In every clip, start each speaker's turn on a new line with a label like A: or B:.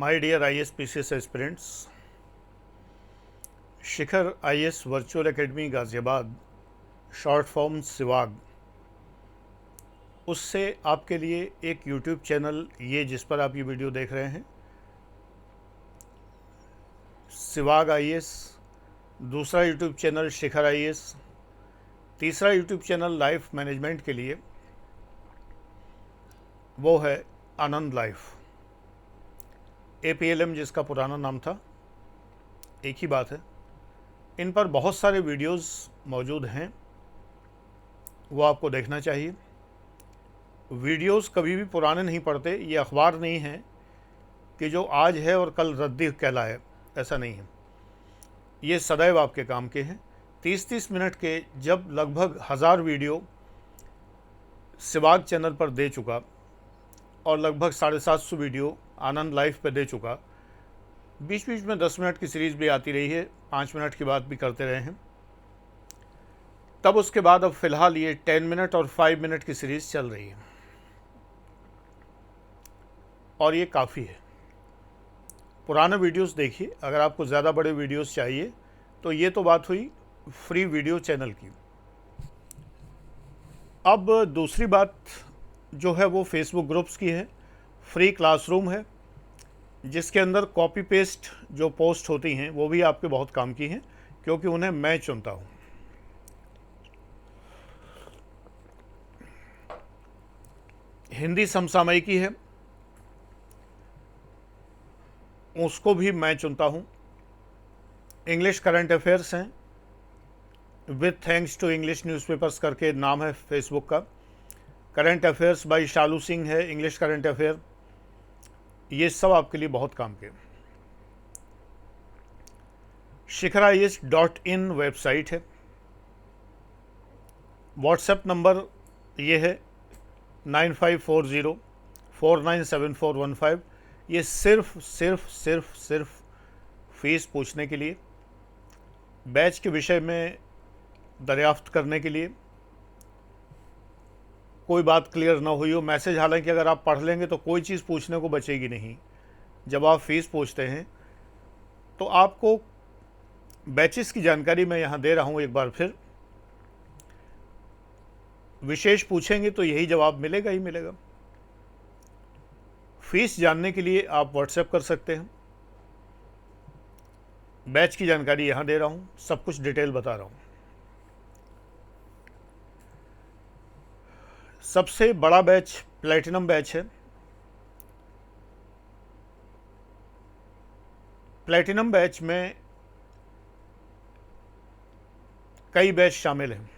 A: My dear IAS PCS aspirants, Shikhar IAS virtual academy Ghaziabad, short form सिवाग, उससे आपके लिए एक यूट्यूब चैनल ये जिस पर आप ये वीडियो देख रहे हैं, सिवाग आईएएस, दूसरा यूट्यूब चैनल शिखर आईएएस, तीसरा यूट्यूब चैनल लाइफ मैनेजमेंट के लिए वो है आनंद लाइफ। APLM जिसका पुराना नाम था, एक ही बात है। इन पर बहुत सारे वीडियोस मौजूद हैं, वो आपको देखना चाहिए। वीडियोस कभी भी पुराने नहीं पड़ते। ये अखबार नहीं है कि जो आज है और कल रद्दी कहलाए, ऐसा नहीं है। ये सदैव आपके काम के हैं। 30-30 मिनट के जब लगभग 1000 वीडियो सिवाग चैनल पर दे चुका और लगभग 750 वीडियो आनंद लाइफ पे दे चुका, बीच बीच में 10 मिनट की सीरीज़ भी आती रही है, 5 मिनट की बात भी करते रहे हैं। तब उसके बाद अब फ़िलहाल ये 10 मिनट और 5 मिनट की सीरीज़ चल रही है और ये काफ़ी है। पुराने वीडियोस देखिए। अगर आपको ज़्यादा बड़े वीडियोस चाहिए तो ये तो बात हुई फ्री वीडियो चैनल की। अब दूसरी बात जो है वो फेसबुक ग्रुप्स की है। फ्री क्लासरूम है जिसके अंदर कॉपी पेस्ट जो पोस्ट होती हैं वो भी आपके बहुत काम की हैं, क्योंकि उन्हें मैं चुनता हूँ। हिंदी समसामयिकी है, उसको भी मैं चुनता हूँ। इंग्लिश करंट अफेयर्स हैं, with thanks to English newspapers करके नाम है फेसबुक का। Current affairs by Shalu Singh है, इंग्लिश करंट अफेयर। ये सब आपके लिए बहुत काम के। shikharias.in वेबसाइट है। व्हाट्सएप नंबर ये है 9540497415। ये सिर्फ फीस पूछने के लिए, बैच के विषय में दरियाफ्त करने के लिए, कोई बात क्लियर ना हुई हो। मैसेज हालांकि अगर आप पढ़ लेंगे तो कोई चीज़ पूछने को बचेगी नहीं। जब आप फीस पूछते हैं तो आपको बैचेस की जानकारी मैं यहाँ दे रहा हूँ एक बार फिर। विशेष पूछेंगे तो यही जवाब मिलेगा ही मिलेगा। फीस जानने के लिए आप व्हाट्सएप कर सकते हैं। बैच की जानकारी यहाँ दे रहा हूँ, सब कुछ डिटेल बता रहा हूँ। सबसे बड़ा बैच प्लैटिनम बैच है। प्लैटिनम बैच में कई बैच शामिल हैं।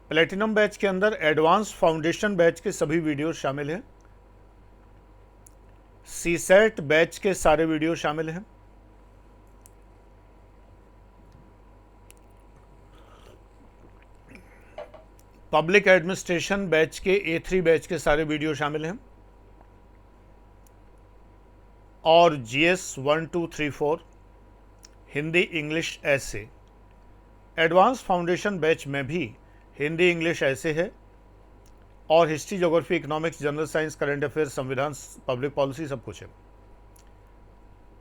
A: प्लैटिनम बैच के अंदर एडवांस फाउंडेशन बैच के सभी वीडियो शामिल हैं। सीसेट बैच के सारे वीडियो शामिल हैं। पब्लिक एडमिनिस्ट्रेशन बैच के A3 बैच के सारे वीडियो शामिल हैं। और GS 1, 2, 3, 4 हिंदी इंग्लिश ऐसे। एडवांस फाउंडेशन बैच में भी हिंदी इंग्लिश ऐसे है और history, geography, economics, general science, current affairs, संविधान, पब्लिक पॉलिसी सब कुछ है।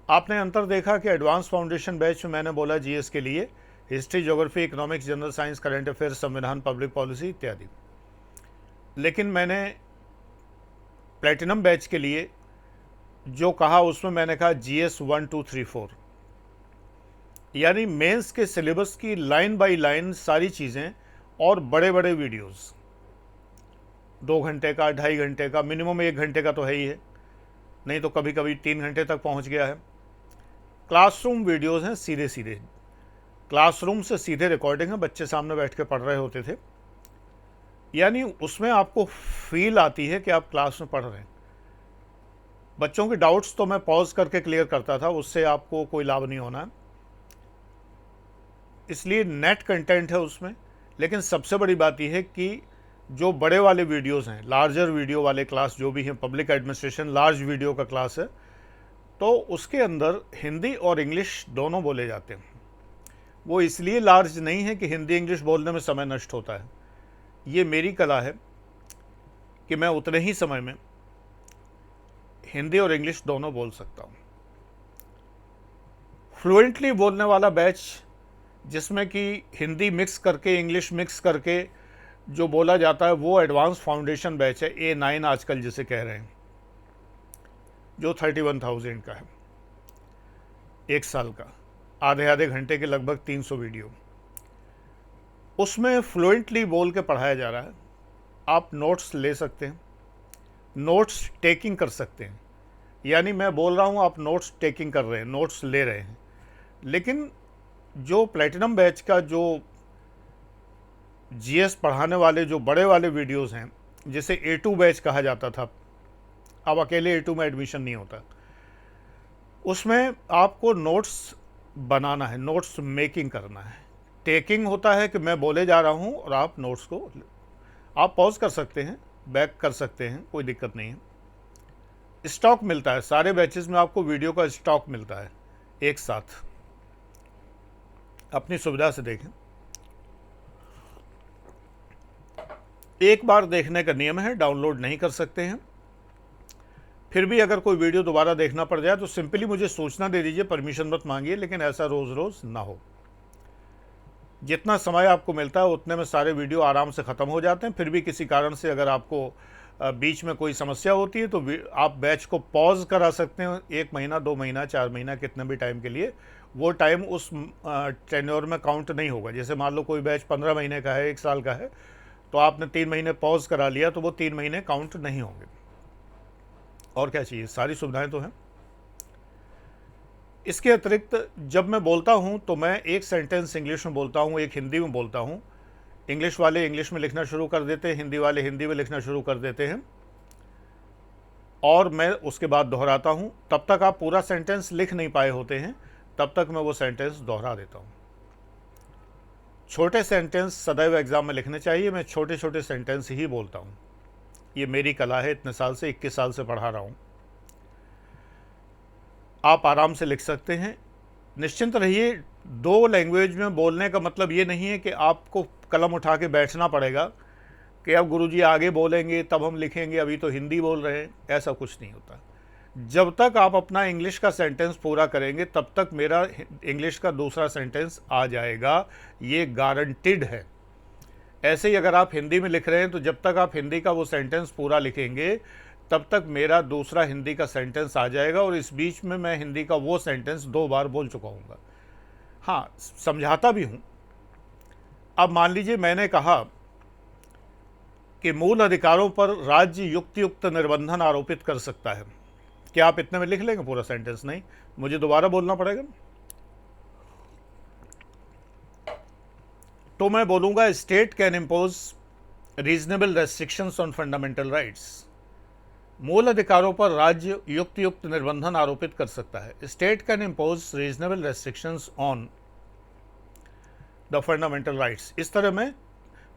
A: आपने अंतर देखा कि एडवांस फाउंडेशन बैच में मैंने बोला GS के लिए history, geography, economics, general science, current affairs, संविधान, पब्लिक पॉलिसी इत्यादि। लेकिन मैंने प्लैटिनम बैच के लिए जो कहा उसमें मैंने कहा GS 1, 2, 3, 4, यानी मेंस के सिलेबस की लाइन बाय लाइन सारी चीज़ें और बड़े बड़े वीडियोस। 2 घंटे का, 2.5 घंटे का, मिनिमम 1 घंटे का तो है ही है, नहीं तो कभी कभी 3 घंटे तक पहुंच गया है। क्लासरूम वीडियोस हैं, सीधे सीधे क्लासरूम से सीधे रिकॉर्डिंग है, बच्चे सामने बैठ के पढ़ रहे होते थे। यानी उसमें आपको फील आती है कि आप क्लास में पढ़ रहे हैं। बच्चों के डाउट्स तो मैं पॉज करके क्लियर करता था, उससे आपको कोई लाभ नहीं होना है, इसलिए नेट कंटेंट है उसमें। लेकिन सबसे बड़ी बात यह है कि जो बड़े वाले वीडियोस हैं, लार्जर वीडियो वाले क्लास जो भी हैं, पब्लिक एडमिनिस्ट्रेशन लार्ज वीडियो का क्लास है, तो उसके अंदर हिंदी और इंग्लिश दोनों बोले जाते हैं। वो इसलिए लार्ज नहीं है कि हिंदी इंग्लिश बोलने में समय नष्ट होता है। ये मेरी कला है कि मैं उतने ही समय में हिंदी और इंग्लिश दोनों बोल सकता हूँ। फ्लुएंटली बोलने वाला बैच, जिसमें कि हिंदी मिक्स करके इंग्लिश मिक्स करके जो बोला जाता है, वो एडवांस फाउंडेशन बैच है, A9 आजकल जिसे कह रहे हैं, जो 31,000 का है, 1 साल का, आधे आधे घंटे के लगभग 300 वीडियो। उसमें फ्लुएंटली बोल के पढ़ाया जा रहा है। आप नोट्स ले सकते हैं, नोट्स टेकिंग कर सकते हैं, यानी मैं बोल रहा हूँ, आप नोट्स टेकिंग कर रहे हैं, नोट्स ले रहे हैं। लेकिन जो प्लेटिनम बैच का जो जीएस पढ़ाने वाले जो बड़े वाले वीडियोस हैं, जिसे A2 बैच कहा जाता था, अब अकेले A2 में एडमिशन नहीं होता, उसमें आपको नोट्स बनाना है, नोट्स मेकिंग करना है। टेकिंग होता है कि मैं बोले जा रहा हूँ और आप नोट्स को आप पॉज कर सकते हैं, बैक कर सकते हैं, कोई दिक्कत नहीं है। स्टॉक मिलता है, सारे बैचेस में आपको वीडियो का स्टॉक मिलता है एक साथ, अपनी सुविधा से देखें। एक बार देखने का नियम है, डाउनलोड नहीं कर सकते हैं। फिर भी अगर कोई वीडियो दोबारा देखना पड़ जाए तो सिंपली मुझे सूचना दे दीजिए, परमिशन मत मांगिए, लेकिन ऐसा रोज़ रोज़ ना हो। जितना समय आपको मिलता है उतने में सारे वीडियो आराम से ख़त्म हो जाते हैं। फिर भी किसी कारण से अगर आपको बीच में कोई समस्या होती है तो आप बैच को पॉज करा सकते हैं, 1 महीना, 2 महीना, 4 महीना, कितने भी टाइम के लिए। वो टाइम उस टेन्योर में काउंट नहीं होगा। जैसे मान लो कोई बैच 15 महीने का है, 1 साल का है, तो आपने 3 महीने पॉज करा लिया तो वो 3 महीने काउंट नहीं होंगे। और क्या चाहिए, सारी सुविधाएं तो हैं। इसके अतिरिक्त जब मैं बोलता हूं तो मैं एक सेंटेंस इंग्लिश में बोलता हूं, एक हिंदी में बोलता हूं। इंग्लिश वाले इंग्लिश में लिखना शुरू कर देते हैं, हिंदी वाले हिंदी में लिखना शुरू कर देते हैं, और मैं उसके बाद दोहराता हूं। तब तक आप पूरा सेंटेंस लिख नहीं पाए होते हैं, तब तक मैं वो सेंटेंस दोहरा देता हूं। छोटे सेंटेंस सदैव एग्जाम में लिखने चाहिए। मैं छोटे छोटे सेंटेंस ही बोलता हूं, ये मेरी कला है, इतने साल से, 21 साल से पढ़ा रहा हूं। आप आराम से लिख सकते हैं, निश्चिंत रहिए। 2 लैंग्वेज में बोलने का मतलब ये नहीं है कि आपको कलम उठा के बैठना पड़ेगा कि अब गुरुजी आगे बोलेंगे तब हम लिखेंगे, अभी तो हिंदी बोल रहे हैं। ऐसा कुछ नहीं होता। जब तक आप अपना इंग्लिश का सेंटेंस पूरा करेंगे तब तक मेरा इंग्लिश का दूसरा सेंटेंस आ जाएगा, ये गारंटिड है। ऐसे ही अगर आप हिंदी में लिख रहे हैं तो जब तक आप हिंदी का वो सेंटेंस पूरा लिखेंगे तब तक मेरा दूसरा हिंदी का सेंटेंस आ जाएगा, और इस बीच में मैं हिंदी का वो सेंटेंस 2 बार बोल चुका हूँगा। हाँ, समझाता भी हूँ। अब मान लीजिए मैंने कहा कि मूल अधिकारों पर राज्य युक्त निर्बंधन आरोपित कर सकता है। क्या आप इतने में लिख लेंगे पूरा सेंटेंस? नहीं, मुझे दोबारा बोलना पड़ेगा। तो मैं बोलूँगा state can impose reasonable restrictions on fundamental rights. मूल अधिकारों पर राज्य युक्त निर्बंधन आरोपित कर सकता है। State can impose reasonable restrictions on the fundamental rights. इस तरह मैं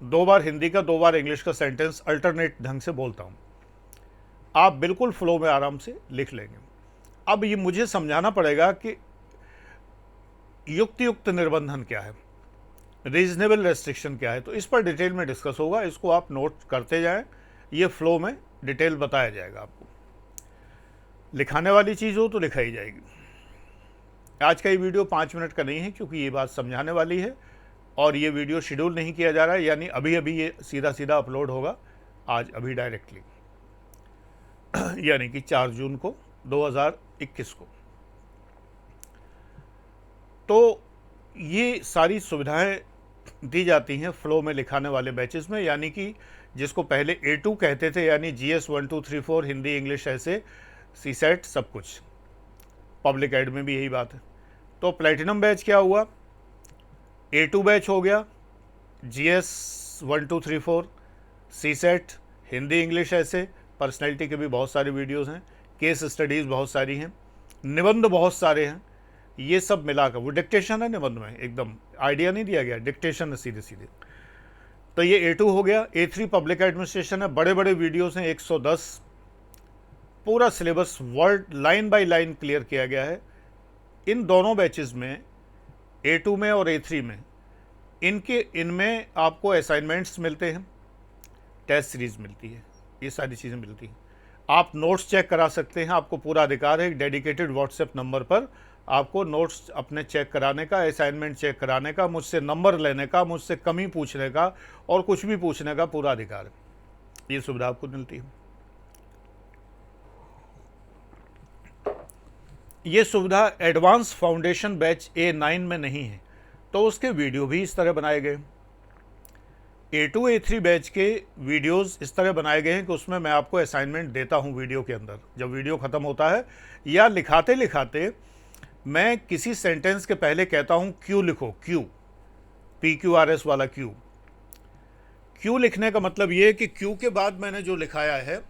A: 2 बार हिंदी का 2 बार इंग्लिश का सेंटेंस अल्टरनेट ढंग से बोलता हूँ। आप बिल्कुल फ्लो में आराम से लिख लेंगे। अब ये मुझे समझाना पड़ेगा कि युक्त निर्बंधन क्या है, रीजनेबल रेस्ट्रिक्शन क्या है। तो इस पर डिटेल में डिस्कस होगा, इसको आप नोट करते जाएं, ये फ्लो में डिटेल बताया जाएगा आपको। लिखाने वाली चीज़ हो तो लिखाई जाएगी। आज का ये वीडियो 5 मिनट का नहीं है, क्योंकि ये बात समझाने वाली है, और ये वीडियो शेड्यूल नहीं किया जा रहा है, यानी अभी अभी ये सीधा सीधा अपलोड होगा, आज अभी डायरेक्टली यानी कि 4 जून को 2021 को। तो ये सारी सुविधाएं दी जाती हैं फ्लो में लिखाने वाले बैचेस में, यानी कि जिसको पहले A2 कहते थे, यानी GS 1 2 3 4 हिंदी इंग्लिश ऐसे CSET सब कुछ। पब्लिक एड में भी यही बात है। तो प्लेटिनम बैच क्या हुआ, A2 बैच हो गया, GS 1 2 3 4 CSET हिंदी इंग्लिश ऐसे, पर्सनैलिटी के भी बहुत सारे वीडियोज़ हैं, केस स्टडीज़ बहुत सारी हैं, निबंध बहुत सारे हैं, ये सब मिलाकर वो डिक्टेशन है निबंध में, एकदम आइडिया नहीं दिया गया, डिक्टेशन है सीधे सीधे। तो ये A2 हो गया। A3 पब्लिक एडमिनिस्ट्रेशन है, बड़े बड़े वीडियोस हैं, 110, पूरा syllabus word line by line clear किया गया है। इन दोनों बैचेस में, A2 में और A3 में, इनमें आपको असाइनमेंट्स मिलते हैं, टेस्ट सीरीज मिलती है, ये सारी चीज़ें मिलती हैं। आप नोट्स चेक करा सकते हैं, आपको पूरा अधिकार है एक डेडिकेटेड व्हाट्सएप नंबर पर आपको नोट्स अपने चेक कराने का, असाइनमेंट चेक कराने का, मुझसे नंबर लेने का, मुझसे कमी पूछने का और कुछ भी पूछने का पूरा अधिकार है। ये सुविधा आपको मिलती है। ये सुविधा एडवांस फाउंडेशन बैच A9 में नहीं है, तो उसके वीडियो भी इस तरह बनाए गए। A2 A3 बैच के वीडियोस इस तरह बनाए गए हैं कि उसमें मैं आपको असाइनमेंट देता हूं वीडियो के अंदर। जब वीडियो ख़त्म होता है या लिखाते लिखाते मैं किसी सेंटेंस के पहले कहता हूं क्यू लिखो, क्यू, PQRS वाला क्यू। क्यू लिखने का मतलब ये कि क्यू के बाद मैंने जो लिखाया है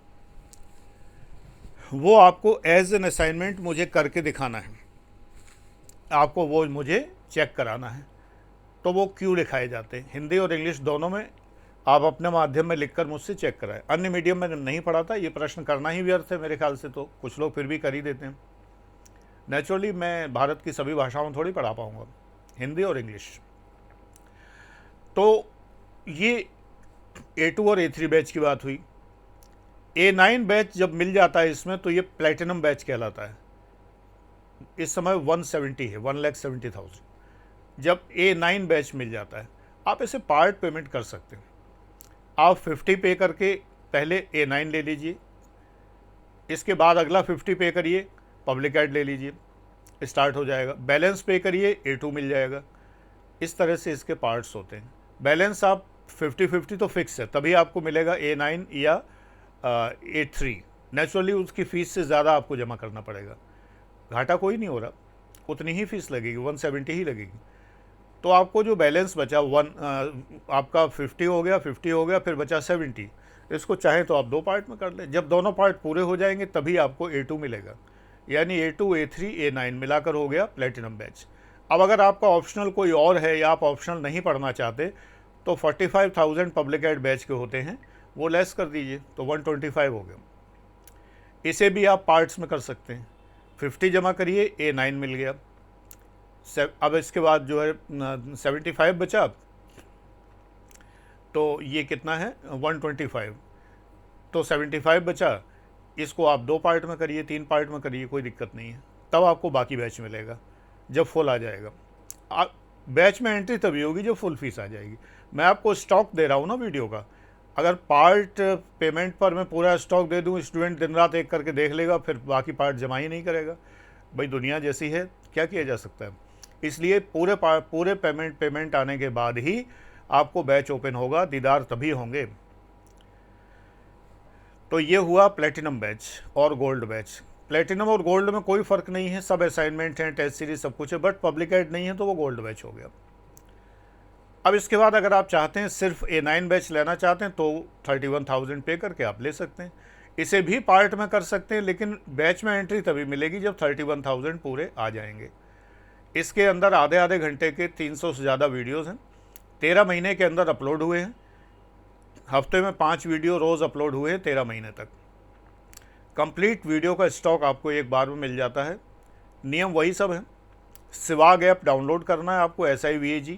A: वो आपको एज एन असाइनमेंट मुझे करके दिखाना है, आपको वो मुझे चेक कराना है, तो वो क्यू लिखाए जाते हैं। हिंदी और इंग्लिश दोनों में आप अपने माध्यम में लिखकर मुझसे चेक कराएं। अन्य मीडियम में नहीं पढ़ाता, ये प्रश्न करना ही व्यर्थ है मेरे ख्याल से, तो कुछ लोग फिर भी कर ही देते हैं। नेचुरली मैं भारत की सभी भाषाओं में थोड़ी पढ़ा पाऊँगा, हिंदी और इंग्लिश। तो ये A2 और A3 बैच की बात हुई। A9 बैच जब मिल जाता है इसमें तो ये प्लेटिनम बैच कहलाता है। इस समय 170 है, 1,70,000। जब A9 बैच मिल जाता है आप इसे पार्ट पेमेंट कर सकते हैं। आप 50 पे करके पहले A9 ले लीजिए, इसके बाद अगला 50 पे करिए, पब्लिक ऐड ले लीजिए, स्टार्ट हो जाएगा। बैलेंस पे करिए, A2 मिल जाएगा। इस तरह से इसके पार्ट्स होते हैं। बैलेंस आप 50-50 तो फिक्स है, तभी आपको मिलेगा A9 या A3। नेचुरली उसकी फ़ीस से ज़्यादा आपको जमा करना पड़ेगा, घाटा कोई नहीं हो रहा, उतनी ही फ़ीस लगेगी, 170 ही लगेगी। तो आपको जो बैलेंस बचा आपका 50 हो गया, 50 हो गया, फिर बचा 70। इसको चाहे तो आप दो पार्ट में कर लें। जब दोनों पार्ट पूरे हो जाएंगे तभी आपको A2 मिलेगा, यानी A2 A3 A9 मिलाकर हो गया प्लेटिनम बैच। अब अगर आपका ऑप्शनल कोई और है या आप ऑप्शनल नहीं पढ़ना चाहते तो 45,000 पब्लिक एड बैच के होते हैं, वो लेस कर दीजिए तो 125 हो गया। इसे भी आप पार्ट्स में कर सकते हैं। 50 जमा करिए, A9 मिल गया। अब इसके बाद जो है 75 बचा, तो ये कितना है 125, तो 75 बचा, इसको आप दो पार्ट में करिए, 3 पार्ट में करिए, कोई दिक्कत नहीं है। तब आपको बाकी बैच मिलेगा जब फुल आ जाएगा। बैच में एंट्री तभी होगी जब फुल फीस आ जाएगी। मैं आपको स्टॉक दे रहा हूँ ना वीडियो का, अगर पार्ट पेमेंट पर मैं पूरा स्टॉक दे दूँ, स्टूडेंट दिन रात एक करके देख लेगा, फिर बाकी पार्ट जमा ही नहीं करेगा। भाई दुनिया जैसी है, क्या किया जा सकता है। इसलिए पूरे पेमेंट आने के बाद ही आपको बैच ओपन होगा, दीदार तभी होंगे। तो ये हुआ प्लेटिनम बैच और गोल्ड बैच। प्लेटिनम और गोल्ड में कोई फ़र्क नहीं है, सब असाइनमेंट हैं, टेस्ट सीरीज सब कुछ है, बट पब्लिक एड नहीं है तो वो गोल्ड बैच हो गया। अब इसके बाद अगर आप चाहते हैं सिर्फ A9 बैच लेना चाहते हैं तो 31,000 पे करके आप ले सकते हैं। इसे भी पार्ट में कर सकते हैं, लेकिन बैच में एंट्री तभी मिलेगी जब 31,000 पूरे आ जाएंगे। इसके अंदर आधे आधे घंटे के 300 से ज़्यादा वीडियोस हैं, 13 महीने के अंदर अपलोड हुए हैं। हफ्ते में 5 वीडियो रोज़ अपलोड हुए हैं 13 महीने तक। कंप्लीट वीडियो का स्टॉक आपको एक बार में मिल जाता है। नियम वही सब है। सिवाग ऐप डाउनलोड करना है आपको, SIVAG,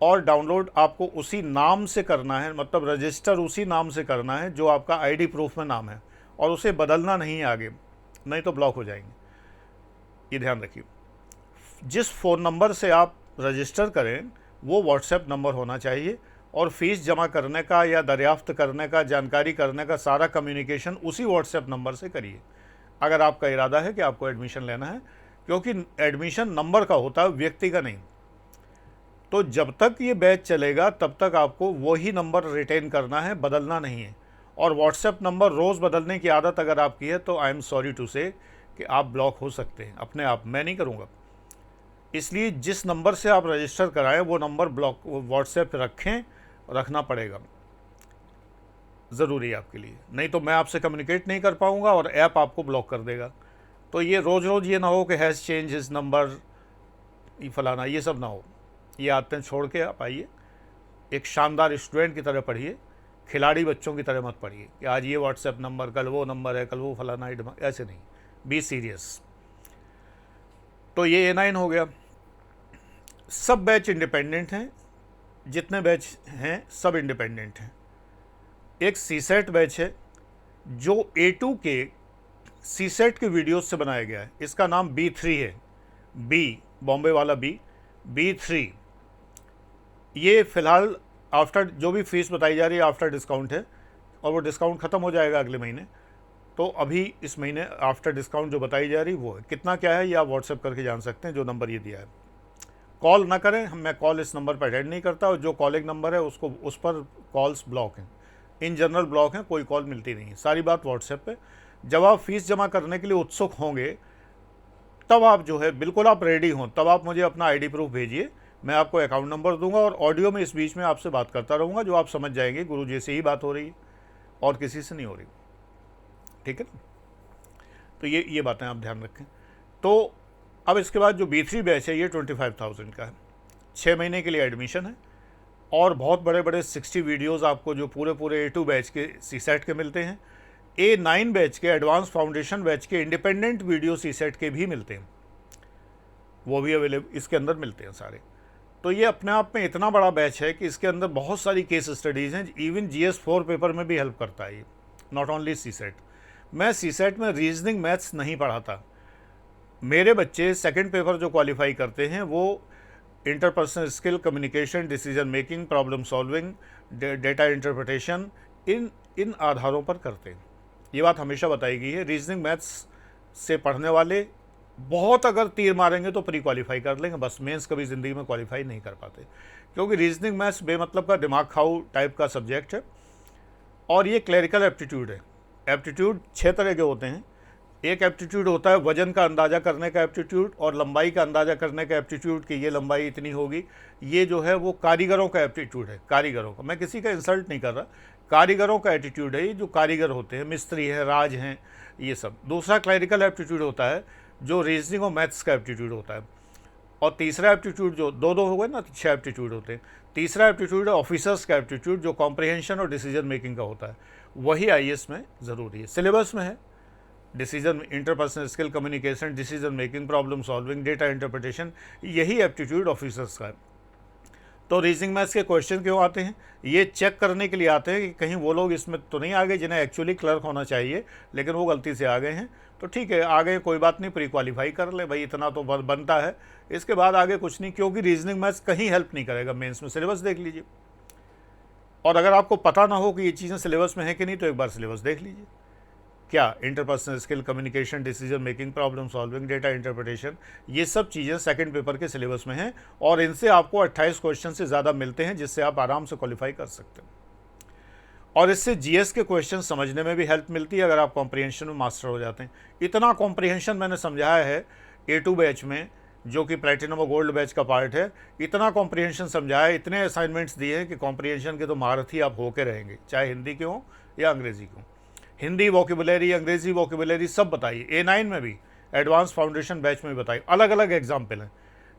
A: और डाउनलोड आपको उसी नाम से करना है, मतलब रजिस्टर उसी नाम से करना है जो आपका ID प्रूफ में नाम है, और उसे बदलना नहीं है आगे, नहीं तो ब्लॉक हो जाएंगे। ये ध्यान रखिए। जिस फ़ोन नंबर से आप रजिस्टर करें वो व्हाट्सएप नंबर होना चाहिए, और फीस जमा करने का या दरियाफ्त करने का, जानकारी करने का सारा कम्युनिकेशन उसी व्हाट्सएप नंबर से करिए, अगर आपका इरादा है कि आपको एडमिशन लेना है, क्योंकि एडमिशन नंबर का होता है, व्यक्ति का नहीं। तो जब तक ये बैच चलेगा तब तक आपको वही नंबर रिटेन करना है, बदलना नहीं है। और व्हाट्सएप नंबर रोज़ बदलने की आदत अगर आपकी है तो आई एम सॉरी टू से कि आप ब्लॉक हो सकते हैं अपने आप, मैं नहीं करूँगा। इसलिए जिस नंबर से आप रजिस्टर कराएं वो नंबर ब्लॉक व्हाट्सएप रखें, रखना पड़ेगा, ज़रूरी है आपके लिए, नहीं तो मैं आपसे कम्युनिकेट नहीं कर पाऊँगा और ऐप आपको ब्लॉक कर देगा। तो ये रोज़ रोज़ ये ना हो कि हैज़ चेंज हिज नंबर, फलाना, ये सब ना हो। ये आदतें छोड़ के आप आइए, एक शानदार स्टूडेंट की तरह पढ़िए, खिलाड़ी बच्चों की तरह मत पढ़िए कि आज ये व्हाट्सएप नंबर, कल वो नंबर है, कल वो फलाना, ऐसे नहीं। Be serious. तो ये A9 हो गया। सब बैच इंडिपेंडेंट हैं, जितने बैच हैं सब इंडिपेंडेंट हैं। एक CSET बैच है, जो A2 के CSET के वीडियोस से बनाया गया है, इसका नाम B3 है, B बॉम्बे वाला B3। ये फ़िलहाल आफ्टर जो भी फीस बताई जा रही है आफ्टर डिस्काउंट है, और वो डिस्काउंट ख़त्म हो जाएगा अगले महीने। तो अभी इस महीने आफ्टर डिस्काउंट जो बताई जा रही वो है। कितना क्या है ये आप व्हाट्सएप करके जान सकते हैं, जो नंबर ये दिया है। कॉल ना करें, मैं कॉल इस नंबर पर अटेंड नहीं करता, और जो कॉलिंग नंबर है उसको उस पर कॉल्स ब्लॉक हैं, इन जनरल ब्लॉक हैं, कोई कॉल मिलती नहीं है। सारी बात व्हाट्सएप पे। जब आप फीस जमा करने के लिए उत्सुक होंगे तब आप जो है बिल्कुल आप रेडी हों, तब आप मुझे अपना आईडी प्रूफ भेजिए, मैं आपको अकाउंट नंबर दूंगा, और ऑडियो में इस बीच में आपसे बात करता रहूँगा, जो आप समझ जाएंगे गुरुजी से ही बात हो रही है और किसी से नहीं हो रही। ठीक है ना? तो ये बातें आप ध्यान रखें। तो अब इसके बाद जो B3 बैच है ये 25,000 का है, 6 महीने के लिए एडमिशन है, और बहुत बड़े बड़े 60 वीडियोज़ आपको जो पूरे A2 बैच के CSET के मिलते हैं, A9 बैच के एडवांस फाउंडेशन बैच के इंडिपेंडेंट वीडियो CSET के भी मिलते हैं, वो भी अवेलेबल इसके अंदर मिलते हैं सारे। तो ये अपने आप में इतना बड़ा बैच है कि इसके अंदर बहुत सारी केस स्टडीज़ हैं, इवन GS4 पेपर में भी हेल्प करता है ये, नॉट ओनली CSET। मैं CSET में रीजनिंग मैथ्स नहीं पढ़ाता, मेरे बच्चे सेकंड पेपर जो क्वालिफाई करते हैं वो interpersonal skill, communication, decision making, problem solving, data interpretation, इन आधारों पर करते हैं। ये बात हमेशा बताई गई है। रीजनिंग मैथ्स से पढ़ने वाले बहुत अगर तीर मारेंगे तो प्री क्वालिफाई कर लेंगे, बस मेंस कभी ज़िंदगी में क्वालिफाई नहीं कर पाते, क्योंकि रीजनिंग मैथ्स बेमतलब का दिमाग खाऊ टाइप का सब्जेक्ट है, और ये क्लरिकल एप्टीट्यूड है। एप्टीट्यूड 6 तरह के होते हैं। एक एप्टीट्यूड होता है वजन का अंदाज़ा करने का एप्टीट्यूड, और लंबाई का अंदाज़ा करने का एप्टीट्यूड कि ये लंबाई इतनी होगी। ये जो है वो कारीगरों का एप्टीट्यूड है, कारीगरों का, मैं किसी का इंसल्ट नहीं कर रहा, कारीगरों का एटीट्यूड है ये, जो कारीगर होते हैं, मिस्त्री है, राज हैं, ये सब। दूसरा क्लरिकल एप्टीट्यूड होता है जो रीजनिंग और मैथ्स का एप्टीट्यूड होता है, और तीसरा एप्टीट्यूड जो दो हो गए ना, 6 एप्टीट्यूड होते हैं। तीसरा एप्टीट्यूड है ऑफिसर्स का एप्टीट्यूड, जो कॉम्प्रिहेंशन और डिसीजन मेकिंग का होता है, वही IAS में ज़रूरी है, सिलेबस में है। Decision, interpersonal skill, communication, decision making, problem solving, data interpretation, यही एप्टीट्यूड ऑफिसर्स का है। तो रीजनिंग मैथ्स के क्वेश्चन क्यों आते हैं? ये चेक करने के लिए आते हैं कि कहीं वो लोग इसमें तो नहीं आ गए जिन्हें एक्चुअली क्लर्क होना चाहिए, लेकिन वो गलती से आ गए हैं। तो ठीक है, आ गए, कोई बात नहीं, प्री क्वालिफाई कर ले भाई, इतना तो बनता है, इसके बाद आगे कुछ नहीं, क्योंकि रीजनिंग मैथ्स कहीं हेल्प नहीं करेगा मेंस में। सिलेबस देख लीजिए, और अगर आपको पता ना हो कि ये चीज़ें सिलेबस में है कि नहीं, तो एक बार सिलेबस देख लीजिए। क्या interpersonal skill, communication, decision making, problem solving, data interpretation, ये सब चीज़ें सेकंड पेपर के सिलेबस में हैं, और इनसे आपको 28 क्वेश्चन से ज़्यादा मिलते हैं, जिससे आप आराम से क्वालिफाई कर सकते हैं। और इससे GS के क्वेश्चन समझने में भी हेल्प मिलती है, अगर आप कॉम्प्रिहेंशन में मास्टर हो जाते हैं। इतना कॉम्प्रिहेंशन मैंने समझाया है A2 बैच में, जो कि प्लेटिनम और गोल्ड बैच का पार्ट है, इतना कॉम्प्रिहेंशन समझाया है, इतने असाइनमेंट्स दिए हैं कि कॉम्प्रिहेंशन के तो महारथी आप होके रहेंगे, चाहे हिंदी के हों या अंग्रेज़ी के हों। हिंदी वोकेबुलरी, अंग्रेजी वोकेबुलरी सब बताइए। A9 में भी, एडवांस फाउंडेशन बैच में भी बताइए, अलग अलग एग्जाम्पल हैं।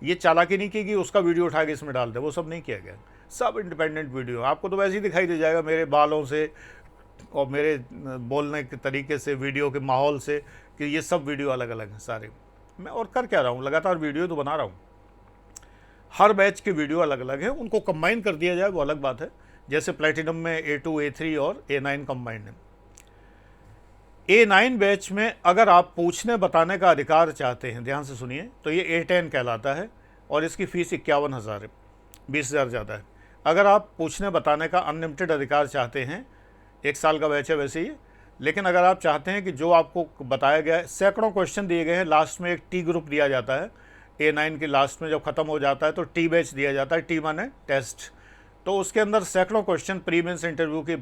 A: ये चालाकी नहीं की कि उसका वीडियो उठा के इसमें डाल दे, वो सब नहीं किया गया, सब इंडिपेंडेंट वीडियो। आपको तो वैसे ही दिखाई दे जाएगा मेरे बालों से और मेरे बोलने के तरीके से, वीडियो के माहौल से, कि ये सब वीडियो अलग अलग हैं सारे। मैं और कर क्या रहा हूँ, लगातार वीडियो तो बना रहा हूँ। हर बैच के वीडियो अलग अलग हैं, उनको कंबाइन कर दिया जाए वो अलग बात है, जैसे प्लेटिनम में A2, A3 और A9 कंबाइंड है। A9 बैच में अगर आप पूछने बताने का अधिकार चाहते हैं, ध्यान से सुनिए, तो ये A10 कहलाता है, और इसकी फ़ीस 51,000 है, 20,000 ज़्यादा है। अगर आप पूछने बताने का अनलिमिटेड अधिकार चाहते हैं, 1 साल का बैच है वैसे ही, लेकिन अगर आप चाहते हैं कि जो आपको बताया गया है, सैकड़ों क्वेश्चन दिए गए हैं, लास्ट में एक T ग्रुप दिया जाता है। A9 के लास्ट में जब ख़त्म हो जाता है तो T बैच दिया जाता है, T माने टेस्ट। तो उसके अंदर सैकड़ों क्वेश्चन प्री मेंस इंटरव्यू के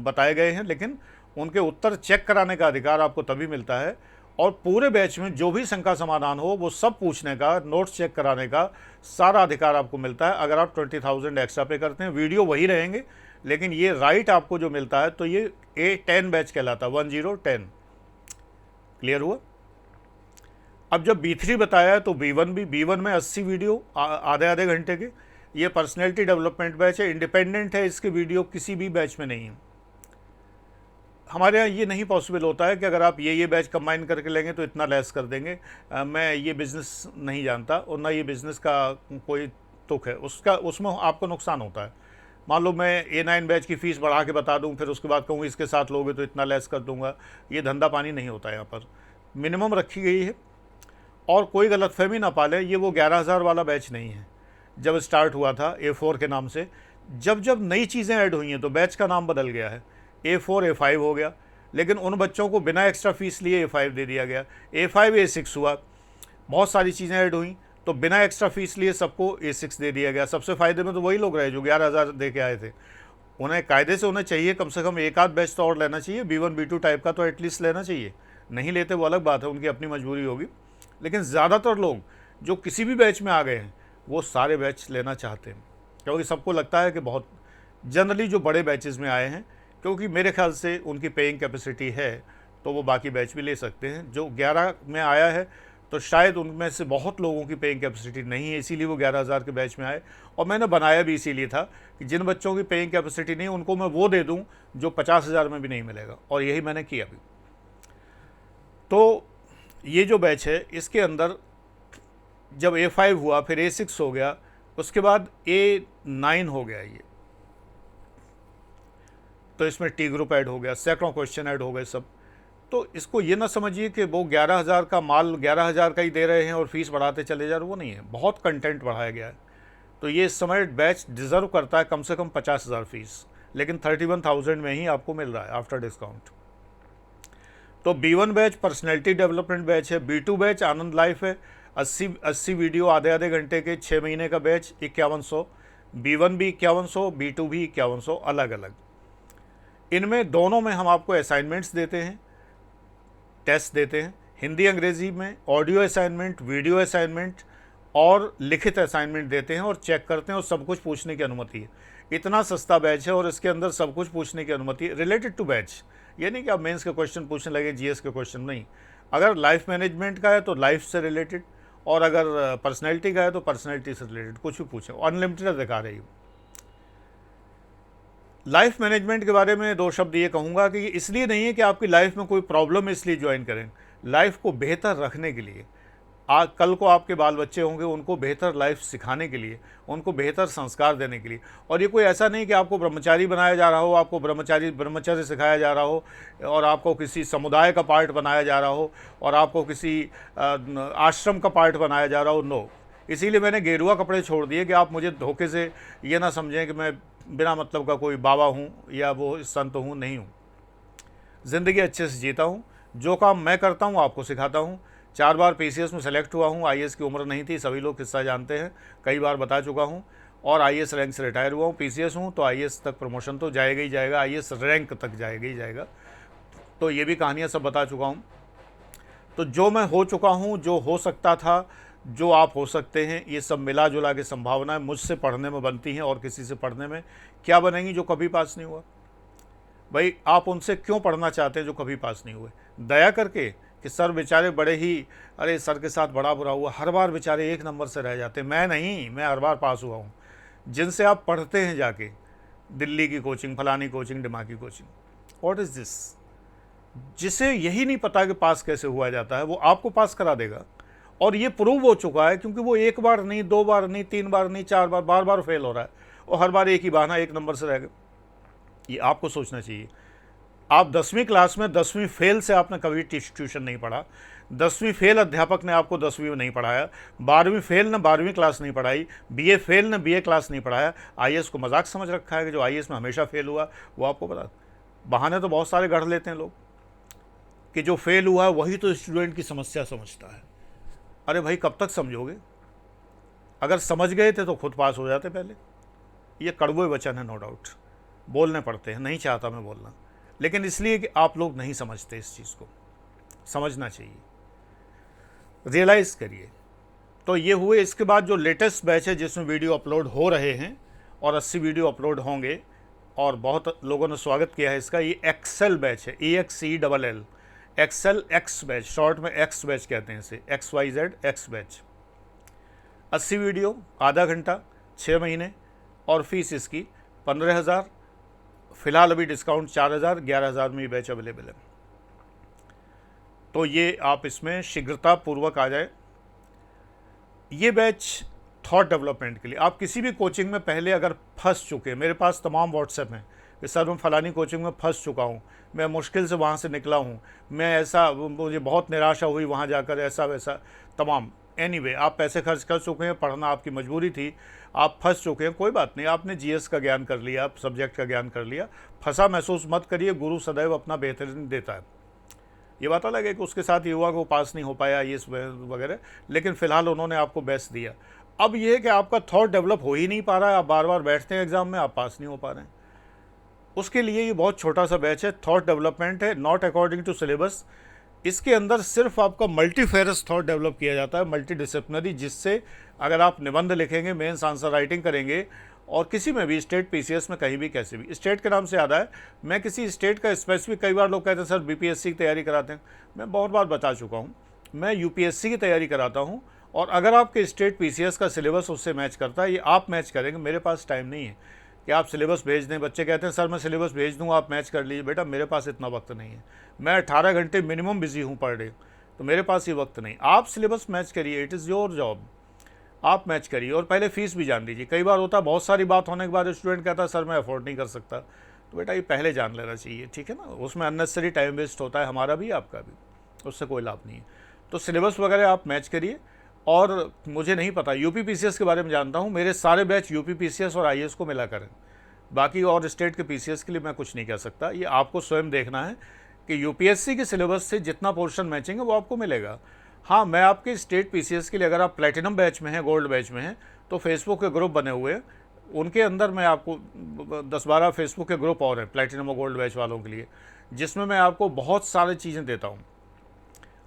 A: बताए गए हैं, लेकिन उनके उत्तर चेक कराने का अधिकार आपको तभी मिलता है, और पूरे बैच में जो भी शंका समाधान हो वो सब पूछने का, नोट्स चेक कराने का सारा अधिकार आपको मिलता है, अगर आप 20,000 एक्स्ट्रा पे करते हैं। वीडियो वही रहेंगे, लेकिन ये राइट आपको जो मिलता है, तो ये A10 बैच कहलाता है, 1010। क्लियर हुआ? अब जब B3 बताया है तो B1 भी, B1 में 80 वीडियो आधे आधे घंटे के, ये पर्सनैलिटी डेवलपमेंट बैच है, इंडिपेंडेंट है, इसके वीडियो किसी भी बैच में नहीं है। हमारे यहाँ ये नहीं पॉसिबल होता है कि अगर आप ये बैच कंबाइन करके लेंगे तो इतना लेस कर देंगे। मैं ये बिज़नेस नहीं जानता, और ना ये बिज़नेस का कोई तुक है, उसमें आपको नुकसान होता है। मान लो मैं A9 बैच की फ़ीस बढ़ा के बता दूं, फिर उसके बाद कहूँ इसके साथ लोगे तो इतना लेस कर दूंगा, ये धंधा पानी नहीं होता यहाँ पर। मिनिमम रखी गई है, और कोई गलतफहमी ना पाले, ये वो 11,000 वाला बैच नहीं है। जब स्टार्ट हुआ था A4 के नाम से, जब जब नई चीज़ें ऐड हुई हैं तो बैच का नाम बदल गया है, A4 A5 हो गया, लेकिन उन बच्चों को बिना एक्स्ट्रा फीस लिए A5 दे दिया गया, A5 A6 हुआ, बहुत सारी चीज़ें ऐड हुई तो बिना एक्स्ट्रा फीस लिए सबको A6 दे दिया गया। सबसे फ़ायदे में तो वही लोग रहे जो 11,000 दे के आए थे। उन्हें कायदे से उन्हें चाहिए कम से कम एक आध बैच तो और लेना चाहिए, B1 B2 टाइप का तो एटलीस्ट लेना चाहिए। नहीं लेते वो अलग बात है, उनकी अपनी मजबूरी होगी, लेकिन ज़्यादातर लोग जो किसी भी बैच में आ गए हैं वो सारे बैच लेना चाहते हैं, क्योंकि सबको लगता है कि बहुत जनरली जो बड़े बैचेस में आए हैं, क्योंकि मेरे ख्याल से उनकी पेइंग कैपेसिटी है तो वो बाकी बैच भी ले सकते हैं। जो 11 में आया है तो शायद उनमें से बहुत लोगों की पेइंग कैपेसिटी नहीं है, इसीलिए वो 11,000 के बैच में आए। और मैंने बनाया भी इसीलिए था कि जिन बच्चों की पेइंग कैपेसिटी नहीं उनको मैं वो दे दूं जो 50,000 में भी नहीं मिलेगा, और यही मैंने किया भी। तो ये जो बैच है इसके अंदर जब A5 हुआ, फिर A6 हो गया, उसके बाद A9 हो गया ये, तो इसमें टी ग्रुप ऐड हो गया, सैकड़ों क्वेश्चन ऐड हो गए सब। तो इसको ये ना समझिए कि वो 11,000 का माल 11,000 का ही दे रहे हैं और फीस बढ़ाते चले जा रहे, वो नहीं है, बहुत कंटेंट बढ़ाया गया है। तो ये इस समय बैच डिज़र्व करता है कम से कम 50,000 फीस, लेकिन 31,000 में ही आपको मिल रहा है आफ्टर डिस्काउंट। तो B1 batch personality development batch है, B2 बैच आनंद लाइफ है, 80 वीडियो आधे आधे घंटे के 6 महीने का बैच 5100, B1 भी 5100, B2 भी 5100, अलग अलग। इनमें दोनों में हम आपको असाइनमेंट्स देते हैं, टेस्ट देते हैं, हिंदी अंग्रेज़ी में ऑडियो असाइनमेंट, वीडियो असाइनमेंट और लिखित असाइनमेंट देते हैं, और चेक करते हैं, और सब कुछ पूछने की अनुमति है। इतना सस्ता बैच है और इसके अंदर सब कुछ पूछने की अनुमति है रिलेटेड टू बैच। ये नहीं कि आप मेंस के क्वेश्चन पूछने लगे, जीएस के क्वेश्चन नहीं। अगर लाइफ मैनेजमेंट का है तो लाइफ से रिलेटेड, और अगर पर्सनैलिटी का है तो पर्सनैलिटी से रिलेटेड, कुछ भी पूछें, अनलिमिटेड दिखा रही हूँ। लाइफ मैनेजमेंट के बारे में दो शब्द ये कहूँगा कि इसलिए नहीं है कि आपकी लाइफ में कोई प्रॉब्लम है इसलिए ज्वाइन करें, लाइफ को बेहतर रखने के लिए। आज कल को आपके बाल बच्चे होंगे, उनको बेहतर लाइफ सिखाने के लिए, उनको बेहतर संस्कार देने के लिए। और ये कोई ऐसा नहीं कि आपको ब्रह्मचारी बनाया जा रहा हो, आपको ब्रह्मचर्य सिखाया जा रहा हो, और आपको किसी समुदाय का पार्ट बनाया जा रहा हो, और आपको किसी आश्रम का पार्ट बनाया जा रहा हो। नो, इसीलिए मैंने गेरुआ कपड़े छोड़ दिए कि आप मुझे धोखे से ये ना समझें कि मैं बिना मतलब का कोई बाबा हूँ या वो संत हूँ, नहीं हूँ। ज़िंदगी अच्छे से जीता हूँ, जो काम मैं करता हूँ आपको सिखाता हूँ। 4 बार PCS में सेलेक्ट हुआ हूँ, IAS की उम्र नहीं थी, सभी लोग किस्सा जानते हैं, कई बार बता चुका हूँ। और IAS रैंक से रिटायर हुआ हूँ, PCS हूँ तो IAS तक प्रमोशन तो जाएगा ही जाएगा, IAS रैंक तक जाएगा ही जाएगा। तो ये भी कहानियाँ सब बता चुका हूँ। तो जो मैं हो चुका हूँ, जो हो सकता था, जो आप हो सकते हैं, ये सब मिला जुला के संभावनाएं मुझसे पढ़ने में बनती हैं, और किसी से पढ़ने में क्या बनेंगी जो कभी पास नहीं हुआ। भाई आप उनसे क्यों पढ़ना चाहते हैं जो कभी पास नहीं हुए? दया करके कि सर बेचारे बड़े ही, अरे सर के साथ बड़ा बुरा हुआ, हर बार बेचारे 1 नंबर से रह जाते। मैं नहीं, मैं हर बार पास हुआ हूँ। जिनसे आप पढ़ते हैं जाके, दिल्ली की कोचिंग, फलानी कोचिंग, दिमागी कोचिंग, व्हाट इज़ दिस? जिसे यही नहीं पता कि पास कैसे हुआ जाता है, वो आपको पास करा देगा। और ये प्रूव हो चुका है, क्योंकि वो 1 बार नहीं, 2 बार नहीं, 3 बार नहीं, 4 बार, बार बार फेल हो रहा है, और हर बार एक ही बहाना, 1 नंबर से रह गए। ये आपको सोचना चाहिए। आप 10वीं क्लास में 10वीं फेल से आपने कभी ट्यूशन नहीं पढ़ा, 10वीं फेल अध्यापक ने आपको 10वीं में नहीं पढ़ाया, 12वीं फेल ने 12वीं क्लास नहीं पढ़ाई, BA फेल ने BA क्लास नहीं पढ़ाया। IAS को मजाक समझ रखा है कि जो IAS में हमेशा फेल हुआ वो आपको पता। बहाने तो बहुत सारे गढ़ लेते हैं लोग कि जो फेल हुआ है वही तो स्टूडेंट की समस्या समझता है। अरे भाई कब तक समझोगे? अगर समझ गए थे तो खुद पास हो जाते पहले। ये कड़वे वचन है, नो डाउट, बोलने पड़ते हैं, नहीं चाहता मैं बोलना, लेकिन इसलिए कि आप लोग नहीं समझते इस चीज़ को। समझना चाहिए, रियलाइज़ करिए। तो ये हुए। इसके बाद जो लेटेस्ट बैच है जिसमें वीडियो अपलोड हो रहे हैं, और 80 वीडियो अपलोड होंगे, और बहुत लोगों ने स्वागत किया है इसका, ये एक्सेल बैच है, EXCLL, Excel X batch, short में एक्स बैच कहते हैं इसे, XYZ एक्स बैच। 80 वीडियो, आधा घंटा, 6 महीने, और फीस इसकी 15,000। फिलहाल अभी डिस्काउंट 4,000, 11,000 में ये बैच अवेलेबल है। तो ये आप इसमें शीघ्रता पूर्वक आ जाए। ये बैच थॉट डेवलपमेंट के लिए। आप किसी भी कोचिंग में पहले अगर फंस चुके हैं, मेरे पास तमाम व्हाट्सएप हैं कि सर मैं फ़लानी कोचिंग में फंस चुका हूँ, मैं मुश्किल से वहाँ से निकला हूँ, मैं ऐसा, मुझे बहुत निराशा हुई वहाँ जाकर, ऐसा वैसा तमाम। एनीवे, आप पैसे खर्च कर चुके हैं, पढ़ना आपकी मजबूरी थी, आप फंस चुके हैं, कोई बात नहीं, आपने जीएस का ज्ञान कर लिया, आप सब्जेक्ट का ज्ञान कर लिया, फंसा महसूस मत करिए, गुरु सदैव अपना बेहतरीन देता है। ये बात अलग है कि उसके साथ ये हुआ कि वो पास नहीं हो पाया, ये वगैरह, लेकिन फ़िलहाल उन्होंने आपको बेस्ट दिया। अब ये है कि आपका थॉट डेवलप हो ही नहीं पा रहा है, आप बार बार बैठते हैं एग्ज़ाम में, आप पास नहीं हो पा रहे हैं। उसके लिए ये बहुत छोटा सा बैच है, थॉट डेवलपमेंट है, नॉट अकॉर्डिंग टू सिलेबस। इसके अंदर सिर्फ आपका मल्टीफेरस थॉट डेवलप किया जाता है, मल्टी डिसिप्लिनरी, जिससे अगर आप निबंध लिखेंगे, मेंस आंसर राइटिंग करेंगे, और किसी में भी स्टेट पीसीएस में कहीं भी कैसे भी, स्टेट के नाम से याद है, मैं किसी स्टेट का स्पेसिफिक, कई बार लोग कहते हैं सर बीपीएससी की तैयारी कराते हैं, मैं बहुत बार बता चुका हूँ, मैं यूपीएससी की तैयारी कराता हूँ, और अगर आपके स्टेट पीसीएस का सिलेबस उससे मैच करता है, ये आप मैच करेंगे। मेरे पास टाइम नहीं है कि आप सिलेबस भेज दें। बच्चे कहते हैं सर मैं सिलेबस भेज दूँ, आप मैच कर लीजिए। बेटा मेरे पास इतना वक्त नहीं है, मैं 18 घंटे मिनिमम बिजी हूँ पर डे, तो मेरे पास ये वक्त नहीं। आप सिलेबस मैच करिए, इट इज़ योर जॉब, आप मैच करिए, और पहले फ़ीस भी जान लीजिए। कई बार होता है बहुत सारी बात होने के बाद स्टूडेंट कहता है सर मैं अफोर्ड नहीं कर सकता, तो बेटा ये पहले जान लेना चाहिए, ठीक है ना। उसमें अननेसेसरी टाइम वेस्ट होता है, हमारा भी आपका भी, उससे कोई लाभ नहीं है। तो सिलेबस वगैरह आप मैच करिए। और मुझे नहीं पता, यूपी पीसीएस के बारे में जानता हूँ, मेरे सारे बैच यूपी पीसीएस और आईएएस को मिला करें, बाकी और स्टेट के पीसीएस के लिए मैं कुछ नहीं कह सकता। ये आपको स्वयं देखना है कि यूपीएससी के सिलेबस से जितना पोर्शन मैचिंग है वो आपको मिलेगा। हाँ, मैं आपके स्टेट पीसीएस के लिए, अगर आप प्लेटिनम बैच में हैं, गोल्ड बैच में हैं, तो फेसबुक के ग्रुप बने हुए हैं, उनके अंदर मैं आपको 10-12 फेसबुक के ग्रुप और हैं प्लेटिनम और गोल्ड बैच वालों के लिए, जिसमें मैं आपको बहुत सारी चीज़ें देता हूँ।